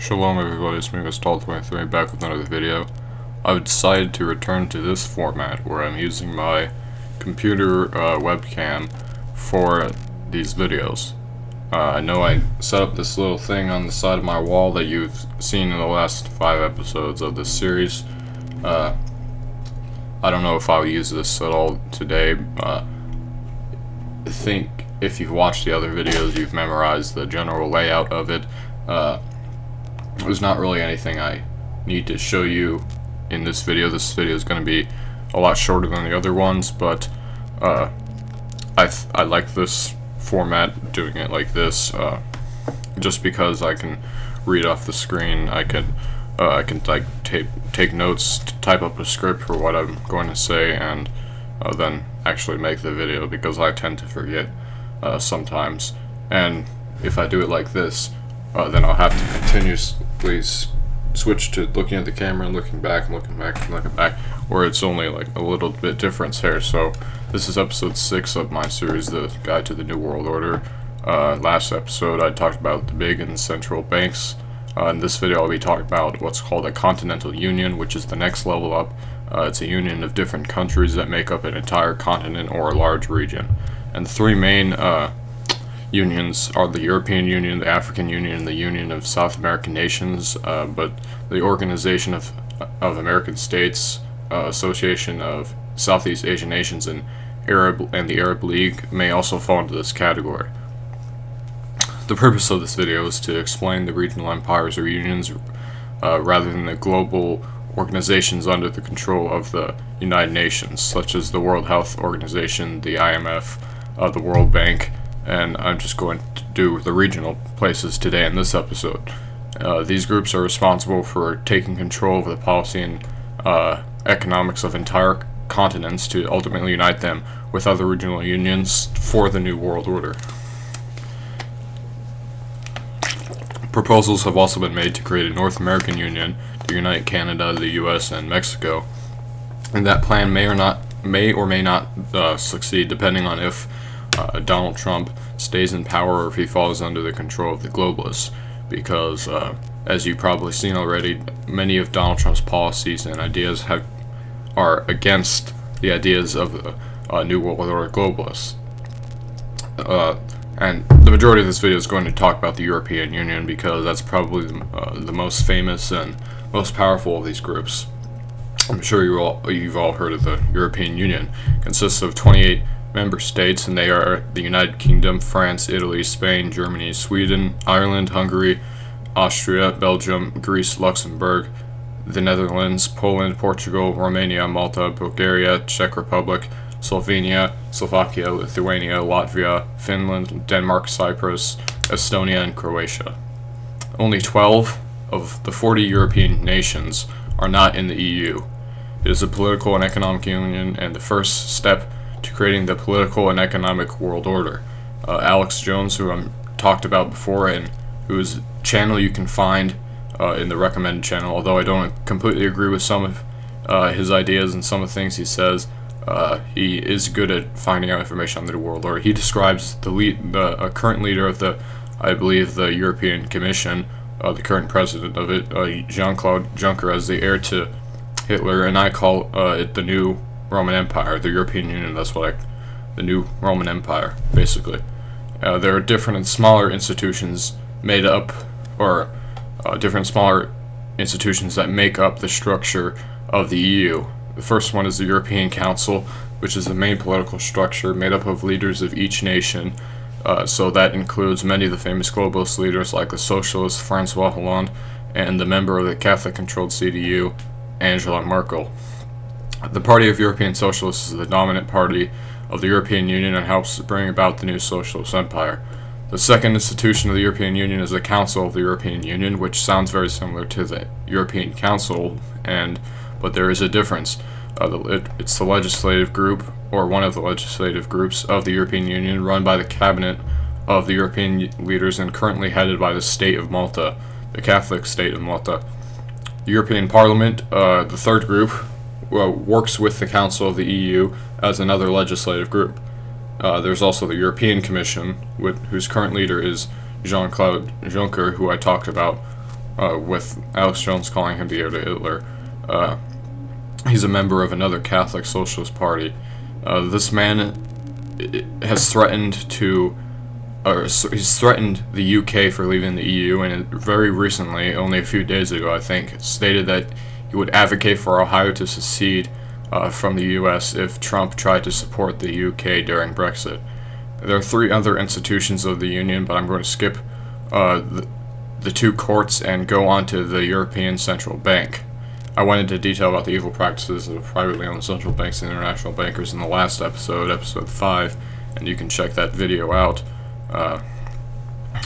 Shalom everybody, it's me, Stall23, back with another video. I've decided to return to this format where I'm using my computer webcam for these videos. I know I set up this little thing on the side of my wall that you've seen in the last 5 episodes of this series. I don't know if I'll use this at all today. I think if you've watched the other videos, you've memorized the general layout of it. There's not really anything I need to show you in this video. This video is going to be a lot shorter than the other ones, but I like this format, doing it like this, just because I can read off the screen. I can like take notes, type up a script for what I'm going to say, and then actually make the video, because I tend to forget sometimes. And if I do it like this, then I'll have to continuously switch to looking at the camera and looking back and looking back and looking back, where it's only like a little bit difference here. So this is episode 6 of my series, The Guide to the New World Order. Last episode I talked about the big and central banks. In this video I'll be talking about what's called a Continental Union, which is the next level up. It's a union of different countries that make up an entire continent or a large region. And the three main unions are the European Union, the African Union, and the Union of South American Nations, but the Organization of American States, Association of Southeast Asian Nations, and the Arab League may also fall into this category. The purpose of this video is to explain the regional empires or unions rather than the global organizations under the control of the United Nations, such as the World Health Organization, the IMF, the World Bank, and I'm just going to do the regional places today in this episode. These groups are responsible for taking control of the policy and economics of entire continents to ultimately unite them with other regional unions for the New World Order. Proposals have also been made to create a North American Union to unite Canada, the US, and Mexico, and that plan may or may not succeed, depending on if Donald Trump stays in power or if he falls under the control of the globalists, because as you've probably seen already, many of Donald Trump's policies and ideas are against the ideas of the New World Order globalists. And the majority of this video is going to talk about the European Union, because that's probably the most famous and most powerful of these groups. I'm sure you've all heard of the European Union. It consists of 28 member states, and they are the United Kingdom, France, Italy, Spain, Germany, Sweden, Ireland, Hungary, Austria, Belgium, Greece, Luxembourg, the Netherlands, Poland, Portugal, Romania, Malta, Bulgaria, Czech Republic, Slovenia, Slovakia, Lithuania, Latvia, Finland, Denmark, Cyprus, Estonia, and Croatia. Only 12 of the 40 European nations are not in the EU. It is a political and economic union, and the first step to creating the political and economic world order. Alex Jones, who I talked about before, and whose channel you can find in the recommended channel, although I don't completely agree with some of his ideas and some of the things he says, he is good at finding out information on the world order. He describes the current leader of I believe the European Commission, the current president of it, Jean-Claude Juncker, as the heir to Hitler, and I call it the new Roman Empire, the European Union. That's what the new Roman Empire, basically. There are different and smaller institutions made up, or different smaller institutions that make up the structure of the EU. The first one is the European Council, which is the main political structure made up of leaders of each nation. So that includes many of the famous globalist leaders like the socialist François Hollande and the member of the Catholic-controlled CDU, Angela Merkel. The Party of European Socialists is the dominant party of the European Union and helps bring about the new socialist empire. The second institution of the European Union is the Council of the European Union, which sounds very similar to the European Council, but there is a difference. It's the legislative group, or one of the legislative groups of the European Union, run by the cabinet of the European leaders and currently headed by the state of Malta, the Catholic state of Malta. The European Parliament, the third group, works with the Council of the EU as another legislative group. There's also the European Commission, whose current leader is Jean-Claude Juncker, who I talked about with Alex Jones calling him the heir to Hitler. He's a member of another Catholic Socialist Party. This man has threatened to, he's threatened the UK for leaving the EU, and very recently, only a few days ago I think, stated that he would advocate for Ohio to secede from the US if Trump tried to support the UK during Brexit. There are 3 other institutions of the Union, but I'm going to skip the 2 courts and go on to the European Central Bank. I went into detail about the evil practices of privately owned central banks and international bankers in the last episode, episode 5, and you can check that video out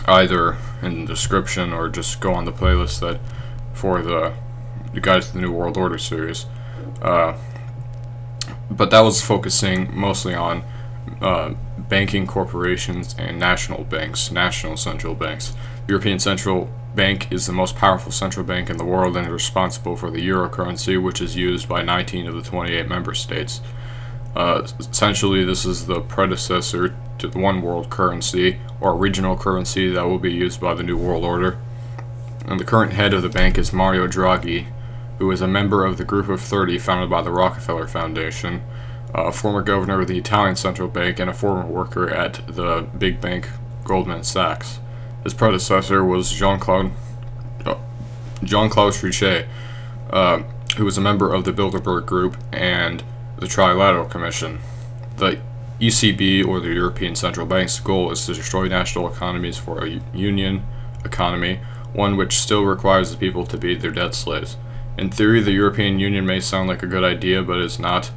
either in the description or just go on the playlist that for the Guide to the New World Order series. But that was focusing mostly on banking corporations and national banks, national central banks. The European Central Bank is the most powerful central bank in the world and is responsible for the euro currency, which is used by 19 of the 28 member states. Essentially, this is the predecessor to the one world currency, or regional currency, that will be used by the New World Order. And the current head of the bank is Mario Draghi, who is a member of the Group of 30 founded by the Rockefeller Foundation, a former governor of the Italian Central Bank, and a former worker at the big bank Goldman Sachs. His predecessor was Jean-Claude Trichet, who was a member of the Bilderberg Group and the Trilateral Commission. The ECB, or the European Central Bank's goal is to destroy national economies for a union economy, one which still requires the people to be their debt slaves. In theory, the European Union may sound like a good idea, but it's not.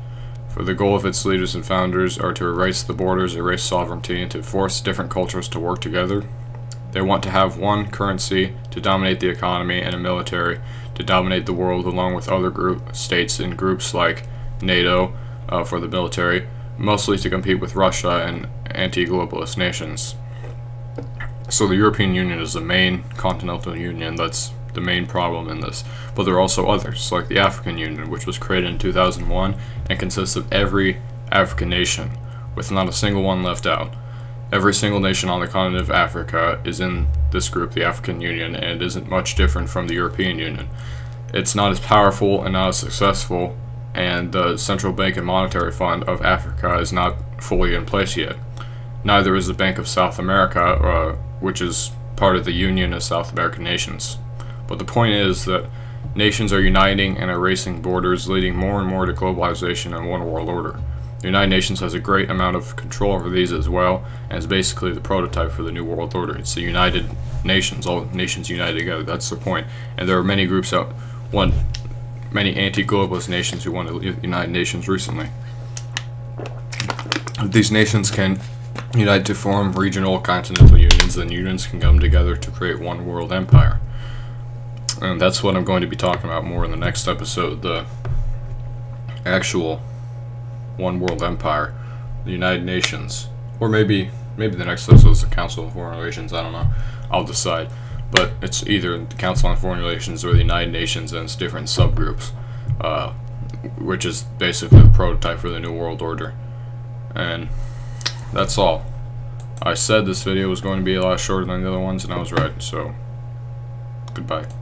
For the goal of its leaders and founders are to erase the borders, erase sovereignty, and to force different cultures to work together. They want to have one currency to dominate the economy and a military to dominate the world, along with other states in groups like NATO for the military, mostly to compete with Russia and anti-globalist nations. So the European Union is the main continental union that's the main problem in this. But there are also others, like the African Union, which was created in 2001 and consists of every African nation, with not a single one left out. Every single nation on the continent of Africa is in this group, the African Union, and it isn't much different from the European Union. It's not as powerful and not as successful, and the Central Bank and Monetary Fund of Africa is not fully in place yet. Neither is the Bank of South America, which is part of the Union of South American Nations. But the point is that nations are uniting and erasing borders, leading more and more to globalization and one world order. The United Nations has a great amount of control over these as well, and is basically the prototype for the New World Order. It's the United Nations, all nations united together. That's the point. And there are many groups many anti-globalist nations who want to leave the United Nations recently. These nations can unite to form regional continental unions, and unions can come together to create one world empire. And that's what I'm going to be talking about more in the next episode, the actual one world empire, the United Nations, or maybe the next episode is the Council on Foreign Relations. I don't know. I'll decide. But it's either the Council on Foreign Relations or the United Nations, and it's different subgroups, which is basically the prototype for the New World Order. And that's all. I said this video was going to be a lot shorter than the other ones, and I was right. So, goodbye.